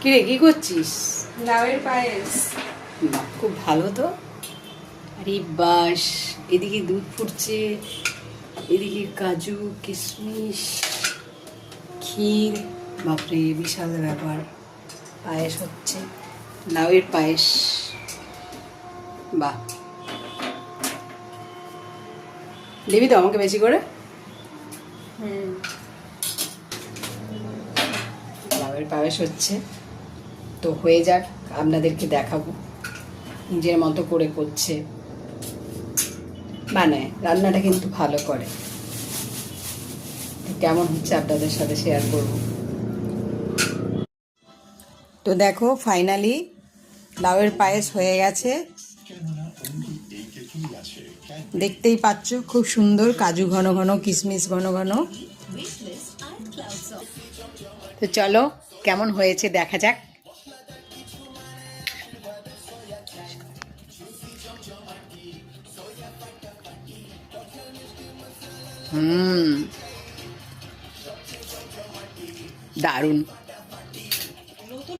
কিরে কি করছিস? লাউয়ের পায়েস। বাহ, খুব ভালো তো। আরে বাস, এদিকে দুধ ফুটছে, এদিকে কাজু কিশমিশ ক্ষীর, বাপরে বিশাল ব্যাপার। পায়েস হচ্ছে, লাউয়ের পায়েস। বাহ, দিবি তো আমাকে বেশি করে? লাউয়ের পায়েস হচ্ছে, তো হয়ে যাক, আপনাদেরকে দেখাবো। নিজের মতো করে করছে, বানায়, রান্নাটা কিন্তু ভালো করে। কেমন হচ্ছে আপনাদের সাথে শেয়ার করব। তো দেখো ফাইনালি লাউয়ের পায়েস হয়ে গেছে, দেখতেই পাচ্ছ খুব সুন্দর, কাজু ঘন ঘন, কিশমিশ ঘন ঘন। তো চলো কেমন হয়েছে দেখা যাক। দারুণ।